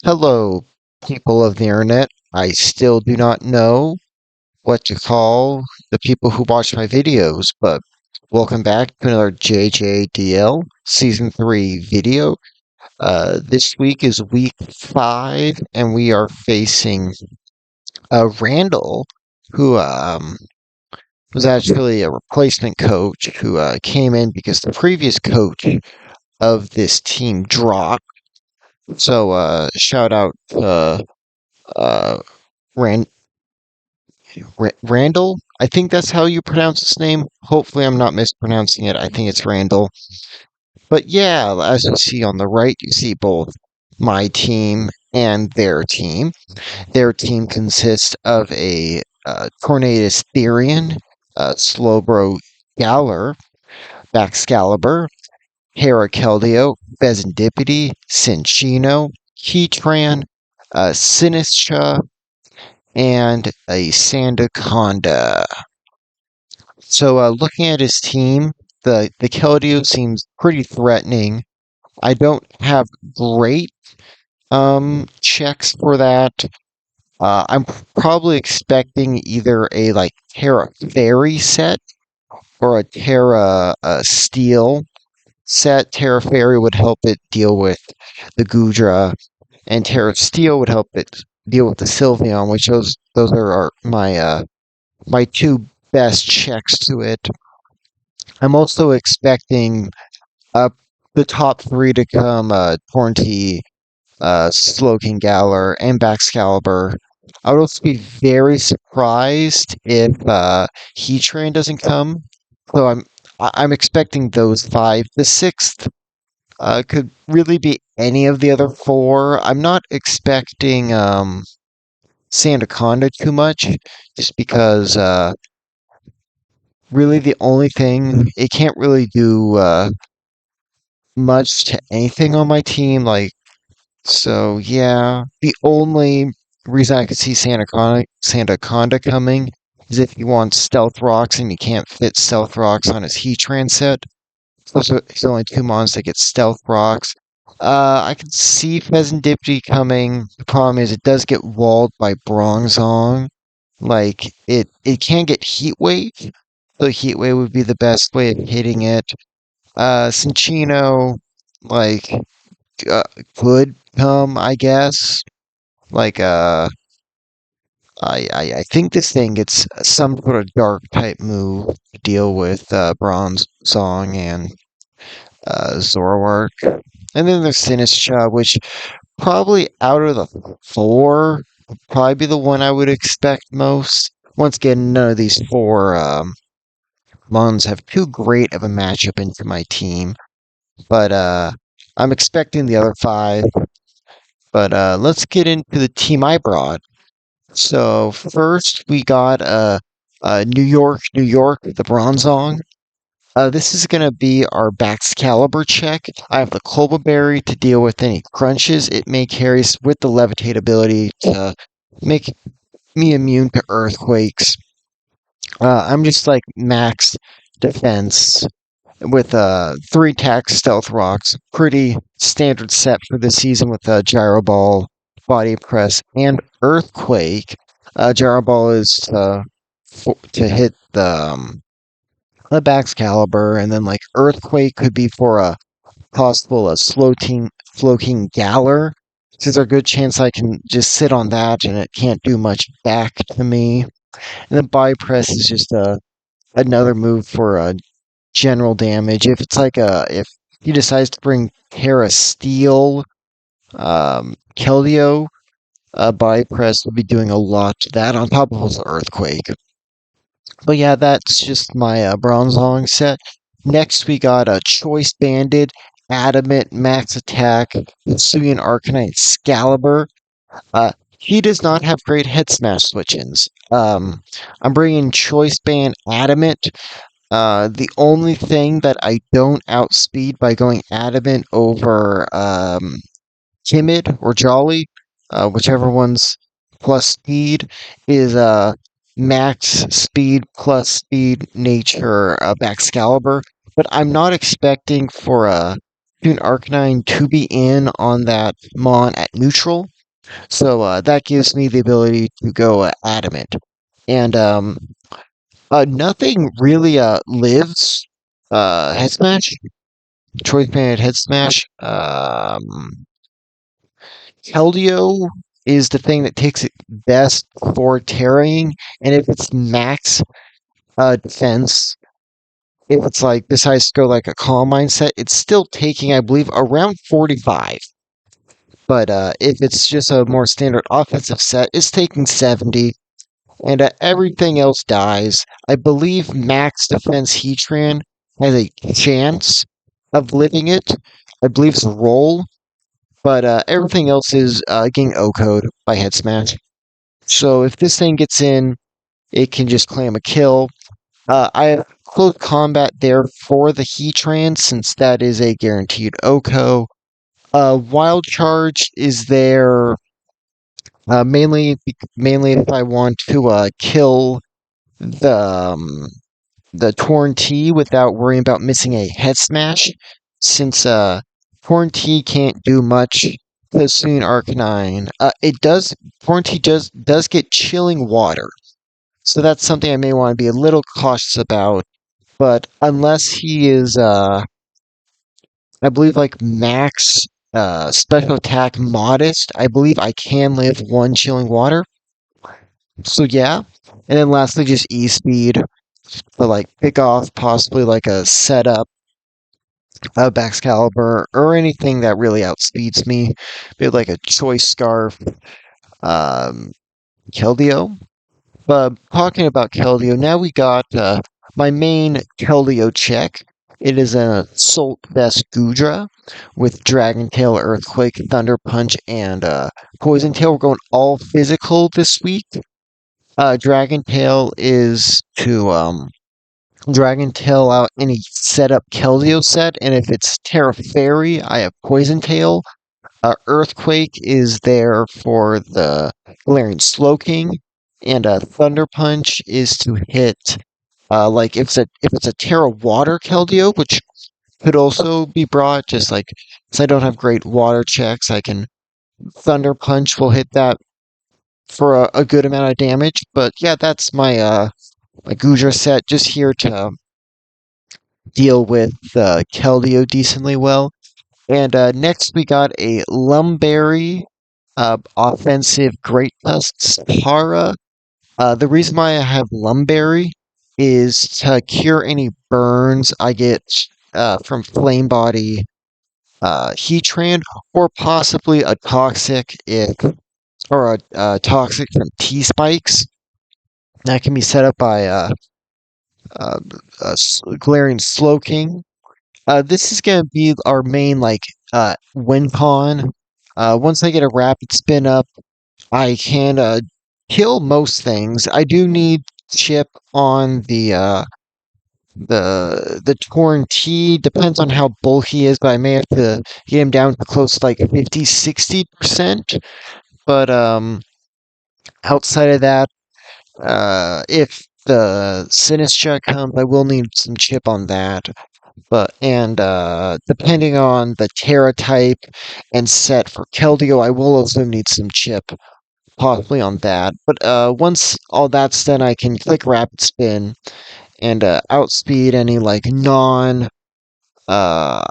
Hello, people of the internet. I still do not know what to call the people who watch my videos, but welcome back to another JJDL Season 3 video. This week is week 5, and we are facing Randall, who was actually a replacement coach who came in because the previous coach of this team dropped. So, shout out to uh, Rand. Randall. I think that's how you pronounce his name. Hopefully, I'm not mispronouncing it. I think it's Randall. But yeah, as you see on the right, you see both my team and their team. Their team consists of a Tornadus Therian, Slowbro Galler, Baxcalibur, Herakeldio, Bezendipity, Cinchino, Heatran, Sinistra, and a Sandaconda. So, looking at his team, the Keldeo seems pretty threatening. I don't have great checks for that. I'm probably expecting either a like Terra Fairy set or a Terra Steel set. Terra Fairy would help it deal with the Gudra, and Terra Steel would help it deal with the Sylveon, which those are my my two best checks to it. I'm also expecting uh, the top three to come Tornty, Slowking Galler, and Baxcalibur. I would also be very surprised if Heatran doesn't come. So I'm expecting those five. The sixth could really be any of the other four. I'm not expecting Sandaconda too much, just because really the only thing it can't really do much to anything on my team. Like, so yeah, the only reason I could see Sandaconda coming is if he wants Stealth Rocks and he can't fit Stealth Rocks on his Heatran set. So he's only two mons that get Stealth Rocks. I can see Pheasantipity coming. The problem is it does get walled by Bronzong. Like it can get Heat Wave. So Heat Wave would be the best way of hitting it. Cinchino, like, uh, could come, I guess. Like, I think this thing gets some sort of dark type move to deal with Bronze Song and Zoroark. And then there's Sinistra, which probably out of the four, would probably be the one I would expect most. Once again, none of these four Mons have too great of a matchup into my team. But I'm expecting the other five. But let's get into the team I brought. So first we got New York, New York, the Bronzong. This is going to be our Baxcalibur check. I have the Colba Berry to deal with any crunches it may carry with the Levitate ability to make me immune to earthquakes. I'm just like max defense with three attack stealth rocks. Pretty standard set for this season with Gyro Ball, Body Press, and Earthquake. Gyro Ball is to hit the Baxcalibur, and then like Earthquake could be for a possible floating Galler. There's a good chance I can just sit on that and it can't do much back to me. And then Body Press is just another move for general damage. If it's like if he decides to bring Terra Steel, Keldeo, Body Press will be doing a lot to that on top of his Earthquake. But yeah, that's just my Bronzong set. Next, we got a Choice Banded, Adamant, Max Attack, Hisuian Arcanine, Excalibur. He does not have great head smash switch-ins. I'm bringing Choice Band Adamant. The only thing that I don't outspeed by going Adamant over Timid or Jolly, whichever one's plus speed, is max speed plus speed nature Excalibur. But I'm not expecting for Toon Arcanine to be in on that Mon at neutral. So that gives me the ability to go adamant. And nothing really lives head smash. Choice Band head smash. Keldeo is the thing that takes it best for carrying, and if it's max defense, if it's like decides to go like a calm mindset, it's still taking, I believe, around 45. But if it's just a more standard offensive set, it's taking 70, and everything else dies. I believe max defense Heatran has a chance of living it. I believe it's a roll, but everything else is getting O-code by head smash. So if this thing gets in, it can just claim a kill. I have close combat there for the Heatran since that is a guaranteed OCO. Wild Charge is there mainly if I want to kill the um, the Torn T without worrying about missing a head smash, since Torn T can't do much to Soon Arcanine. It does Torn T does get chilling water, so that's something I may want to be a little cautious about. But unless he is, I believe like max special attack modest, I believe I can live one chilling water. So yeah, and then lastly just E speed. But like pick off possibly like a setup of Excalibur or anything that really outspeeds me. Maybe like a choice scarf, um, Keldeo. But talking about Keldeo, now we got my main Keldeo check. It is a Salt Vest Gudra with Dragon Tail, Earthquake, Thunder Punch, and Poison Tail. We're going all physical this week. Dragon Tail is to Dragon Tail out any setup Keldeo set, and if it's Terra Fairy, I have Poison Tail. Earthquake is there for the Galarian Slowking, and Thunder Punch is to hit like if it's a Terra Water Keldeo, which could also be brought. Just like since I don't have great water checks, I can Thunder Punch will hit that for a good amount of damage. But yeah, that's my Gudra set. Just here to deal with Keldeo decently well. And next we got a Lumberry offensive Great Tusk Para. The reason why I have Lumberry is to cure any burns I get from Flame Body Heatran, or possibly a Toxic if or a Toxic from T-Spikes. That can be set up by uh, Galarian Slowking. This is gonna be our main like win con. Once I get a rapid spin up, I can kill most things. I do need chip on the torn T. Depends on how bulky he is, but I may have to get him down to close to like 50-60%. But outside of that, if the Sinistra comes, I will need some chip on that. But and depending on the Terra type and set for Keldeo, I will also need some chip, possibly on that. But once all that's done, I can click Rapid Spin and outspeed any like non uh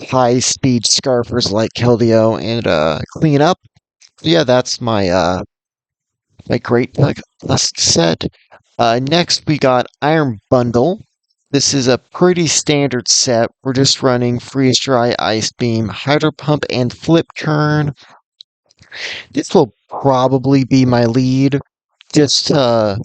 high speed scarfers like Keldeo and clean up. Yeah, that's my great last set. Next, we got Iron Bundle. This is a pretty standard set. We're just running Freeze Dry, Ice Beam, Hydro Pump, and Flip Turn. This will probably be my lead, just to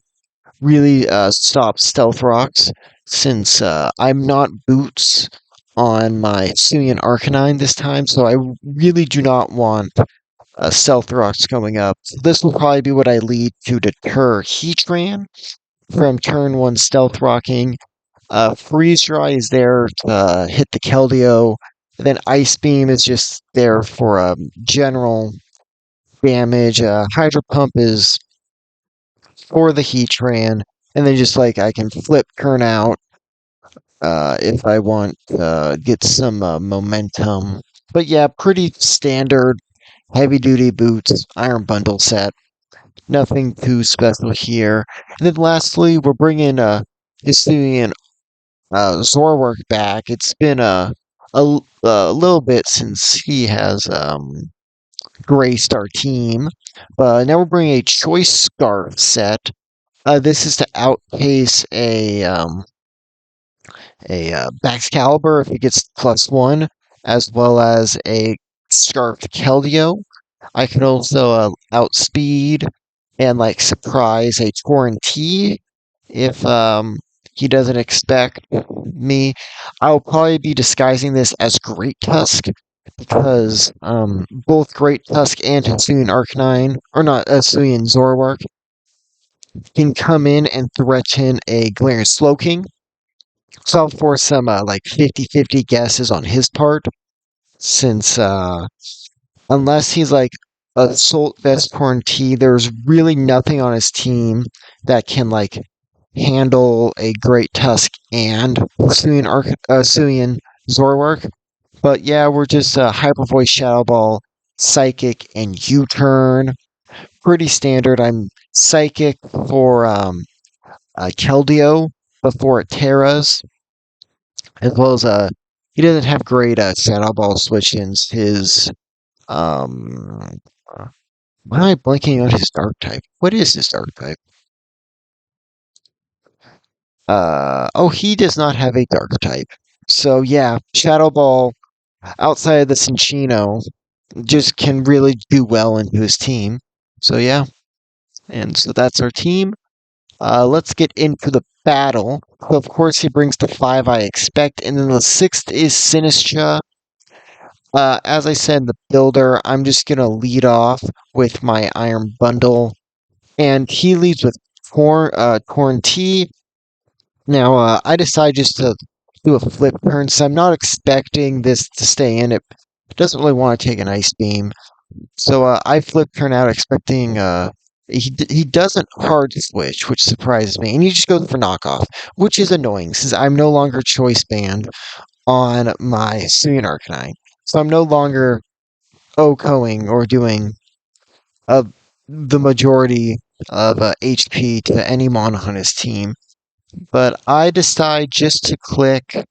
really stop Stealth Rocks, since I'm not Boots on my Simeon Arcanine this time, so I really do not want Stealth Rocks going up. So this will probably be what I lead to deter Heatran from turn one Stealth Rocking. Freeze Dry is there to hit the Keldeo. And then Ice Beam is just there for general damage. Hydro Pump is for the Heatran. And then just like I can flip turn out if I want to get some momentum. But yeah, pretty standard heavy duty boots, iron bundle set. Nothing too special here. And then lastly, we're bringing Hisuian Zorwork back. It's been a little bit since he has graced our team. But now we're bringing a choice scarf set. This is to outpace a Baxcalibur if it gets +1, as well as a Scarfed Keldeo. I can also outspeed and like surprise a Torrent T if he doesn't expect me. I'll probably be disguising this as Great Tusk because both Great Tusk and Hisuian Arcanine, or not Hisuian Zorwark, can come in and threaten a Galarian Slowking. So I'll force some like 50-50 guesses on his part, since unless he's like Assault Vest Torn T, there's really nothing on his team that can like handle a Great Tusk and Suian Zorwark. But yeah, we're just Hyper Voice, Shadow Ball, Psychic, and U-Turn. Pretty standard. I'm Psychic for Keldeo before it Terras, as well as he doesn't have great Shadow Ball switch-ins. His um why am I blanking on his dark type? What is his dark type? Oh, he does not have a dark type. So yeah, Shadow Ball outside of the Cinchino just can really do well into his team. So yeah, and so that's our team. Let's get into the battle. So of course he brings the 5 I expect, and then the 6th is Sinistra. As I said in the builder, I'm just gonna lead off with my Iron Bundle, and he leads with Torn T. Now, I decide just to do a flip turn, so I'm not expecting this to stay in. It doesn't really want to take an Ice Beam. So I flip turn out expecting he doesn't hard switch, which surprises me, and he just goes for knockoff, which is annoying since I'm no longer choice banned on my Suian Arcanine. So I'm no longer OHKOing or doing uh, the majority of HP to any mono on his team. But I decide just to click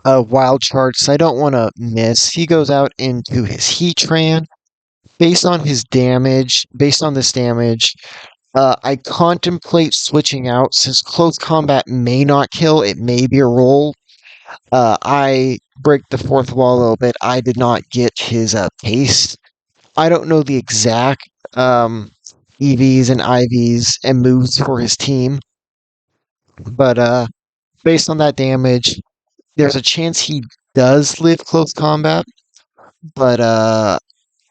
a wild charge, so I don't want to miss. He goes out into his Heatran. Based on this damage, I contemplate switching out since close combat may not kill, it may be a roll. I break the fourth wall a little bit. I did not get his pace. I don't know the exact EVs and IVs and moves for his team, but based on that damage, there's a chance he does live close combat. But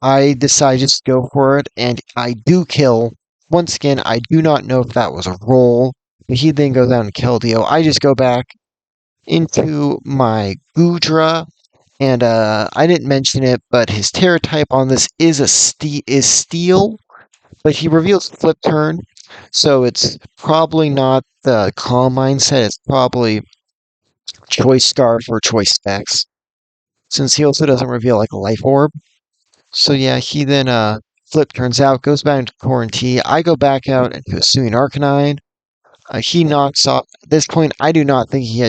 I decide just to go for it, and I do kill. Once again, I do not know if that was a roll, but he then goes down to Keldeo. I just go back into my Gudra, and I didn't mention it, but his Terra type on this is Steel, but he reveals Flip Turn, so it's probably not the Calm Mindset. It's probably Choice Scarf or Choice Specs, since he also doesn't reveal like a Life Orb. So yeah, he then Flip turns out, goes back into quarantine. I go back out into a Suian Arcanine. He knocks off. At this point, I do not think he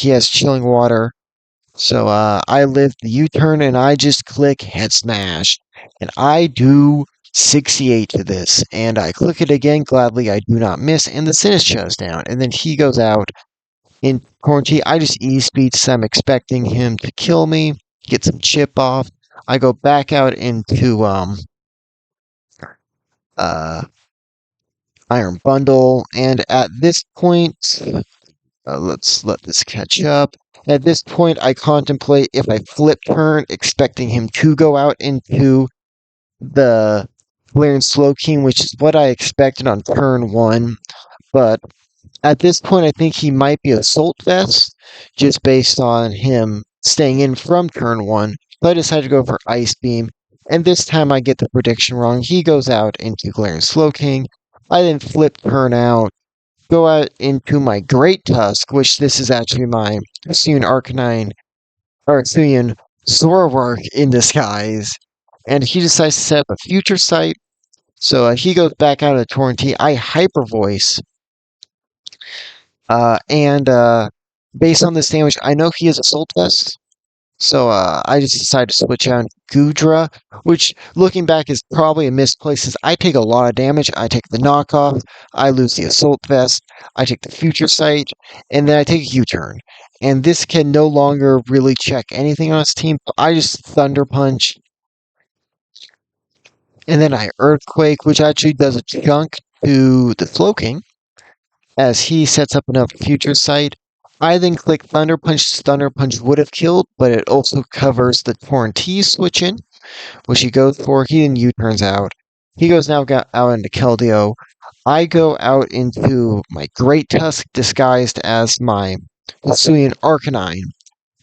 has Chilling Water. So I live the U-turn and I just click Head Smash. And I do 68 to this. And I click it again, gladly I do not miss. And the Sinistcha is down. And then he goes out in quarantine. I just E-speed, so I'm expecting him to kill me, get some chip off. I go back out into uh, Iron Bundle, and at this point, let's let this catch up. At this point, I contemplate if I flip turn, expecting him to go out into the Galarian Slowking, which is what I expected on turn 1. But at this point, I think he might be Assault Vest, just based on him staying in from turn 1. So I decided to go for Ice Beam, and this time I get the prediction wrong. He goes out into Galarian Slowking. I then flip turn out go out into my Great Tusk, which this is actually my Hisuian Arcanine, or Hisuian Zoroark in disguise. And he decides to set up a future sight. So he goes back out of the Torrentee. I Hyper Voice. And based on this damage, I know he has Assault Vest. So I just decided to switch out Gudra, which looking back is probably a misplaced since I take a lot of damage. I take the knockoff, I lose the assault vest, I take the future sight, and then I take a U-turn. And this can no longer really check anything on his team. I just Thunder Punch, and then I Earthquake, which actually does a chunk to the Slowking as he sets up enough future sight. I then click Thunder Punch. Thunder Punch would have killed, but it also covers the Torrentee switch in, which he goes for. He then U-turns out. He goes now out into Keldeo. I go out into my Great Tusk disguised as my Hisuian Arcanine.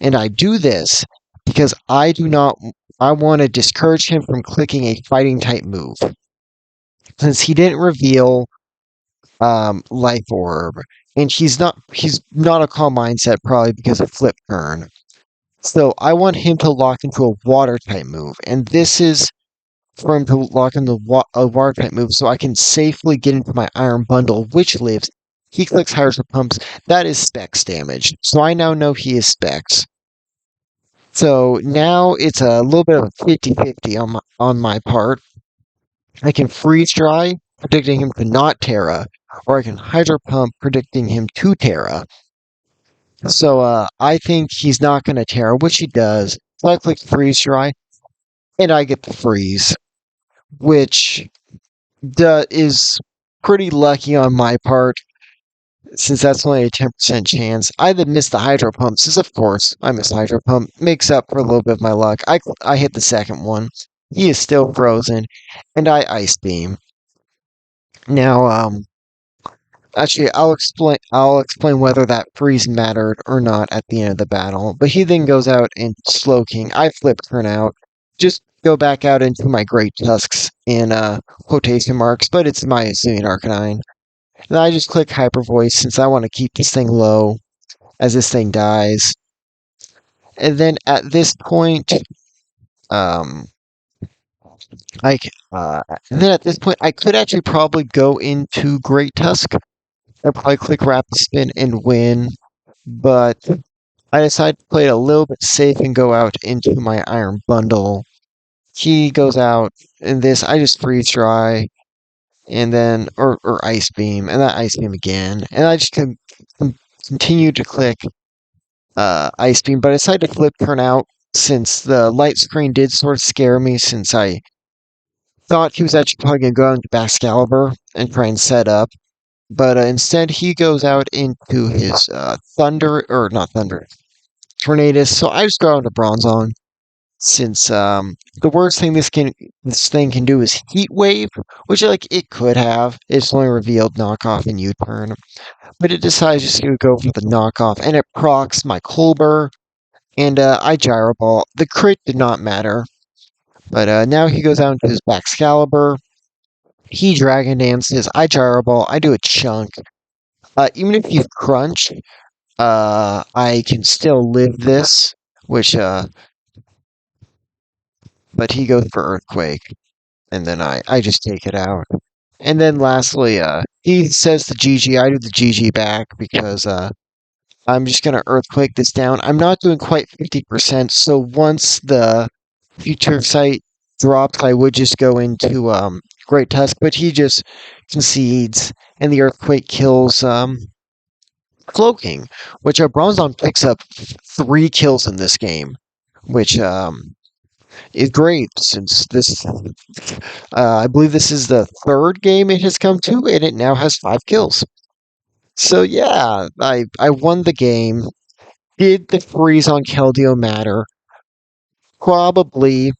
And I do this because I want to discourage him from clicking a fighting type move. Since he didn't reveal Life Orb, and he's not a calm mindset probably because of Flip Turn. So I want him to lock into a water type move, and this is for him to lock into a water type move, so I can safely get into my Iron Bundle, which lives. He clicks Hydro Pumps. That is Specs damage, so I now know he is Specs. So now it's a little bit of a 50-50 on my part. I can Freeze Dry, predicting him to not Terra, or I can Hydro Pump, predicting him to Terra. So I think he's not going to Terra, which he does. So I click Freeze Dry, and I get the freeze, which is pretty lucky on my part, since that's only a 10% chance. I then miss the Hydro Pump, since of course I miss Hydro Pump. Makes up for a little bit of my luck. I hit the second one. He is still frozen, and I Ice Beam. Now, actually, I'll explain whether that freeze mattered or not at the end of the battle. But he then goes out and Slowking. I Flip Turn out. Just go back out into my Great Tusks in quotation marks, but it's my Hisuian Arcanine. And I just click Hyper Voice since I want to keep this thing low as this thing dies. And then at this point, um, I c- and then at this point I could actually probably go into Great Tusk. I'd probably click Rapid Spin and win, but I decided to play it a little bit safe and go out into my Iron Bundle. He goes out in this. I just Freeze Dry and then or Ice Beam and that Ice Beam again, and I just continue to click Ice Beam, but I decided to Flip Turn out since the light screen did sort of scare me since I thought he was actually probably going to go out into Excalibur and try and set up. But instead, he goes out into his Thunder, or not Thunder, Tornadus. So I just go out into Bronzong, since the worst thing this thing can do is Heat Wave, which like it could have. It's only revealed knockoff and U-turn, but it decides just to go for the knockoff, and it procs my Colbur, and I Gyro Ball. The crit did not matter, but now he goes out into his Excalibur. He Dragon Dances. I Gyro Ball. I do a chunk. Even if you crunch, I can still live this, which but he goes for Earthquake, and then I just take it out. And then lastly, he says the GG. I do the GG back because I'm just gonna Earthquake this down. I'm not doing quite 50%, so once the future sight drops, I would just go into Great Tusk, but he just concedes, and the Earthquake kills Cloaking, which Bronzong picks up 3 kills in this game, which is great since this, I believe this is the third game it has come to, and it now has 5 kills. So yeah, I won the game. Did the freeze on Keldeo matter? Probably.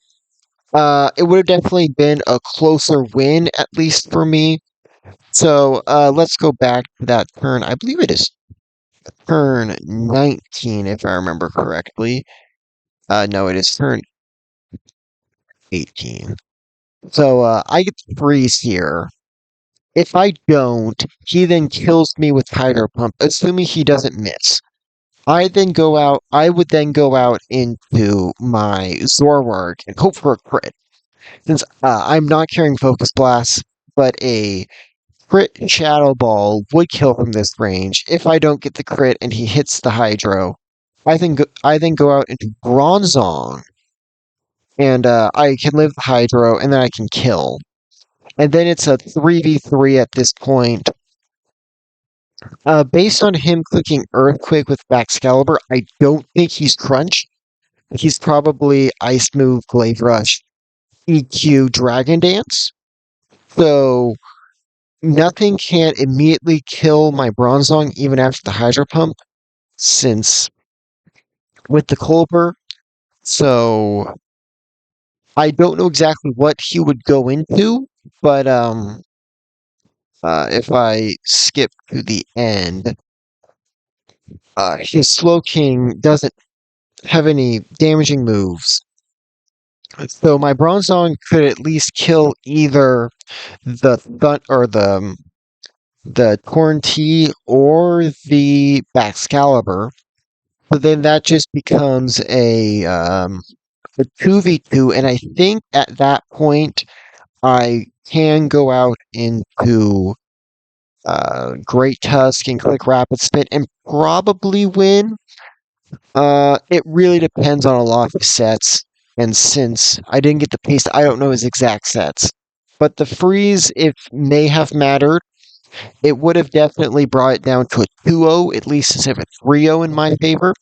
It would have definitely been a closer win, at least for me. So let's go back to that turn. I believe it is turn 19, if I remember correctly. No, it is turn 18. So I get to freeze here. If I don't, he then kills me with Hydro Pump, assuming he doesn't miss. I would then go out into my Zorward and hope for a crit. Since I'm not carrying Focus Blast, but a crit Shadow Ball would kill from this range. If I don't get the crit and he hits the Hydro, I then go out into Bronzong, and I can live the Hydro, and then I can kill. And then it's a 3v3 at this point. Based on him clicking Earthquake with Excalibur, I don't think he's Crunch. He's probably Ice Move, Glade Rush, EQ, Dragon Dance. So nothing can immediately kill my Bronzong even after the Hydro Pump, since with the Colbur. So I don't know exactly what he would go into, but if I skip to the end, his Slow King doesn't have any damaging moves. So my Bronzong could at least kill either the Torn T or the Excalibur. But then that just becomes a 2v2, and I think at that point I can go out into Great Tusk and click Rapid Spin and probably win. It really depends on a lot of sets, and since I didn't get the pace, I don't know his exact sets. But the freeze, it may have mattered. It would have definitely brought it down to a 2-0, at least instead of a 3-0 in my favor.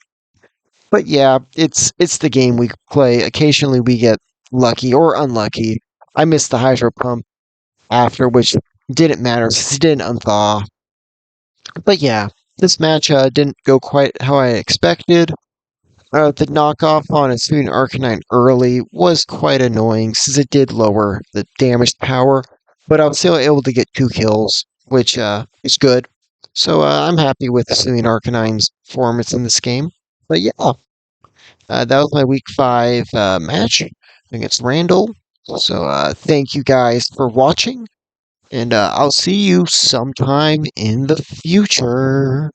But yeah, it's the game we play. Occasionally we get lucky or unlucky. I missed the Hydro Pump after, which didn't matter since it didn't unthaw. But yeah, this match didn't go quite how I expected. The knockoff on a Student Arcanine early was quite annoying since it did lower the damage power, but I was still able to get 2 kills, which is good. So I'm happy with Student Arcanine's performance in this game. But yeah, that was my week 5 match against Randall. So thank you guys for watching, and I'll see you sometime in the future.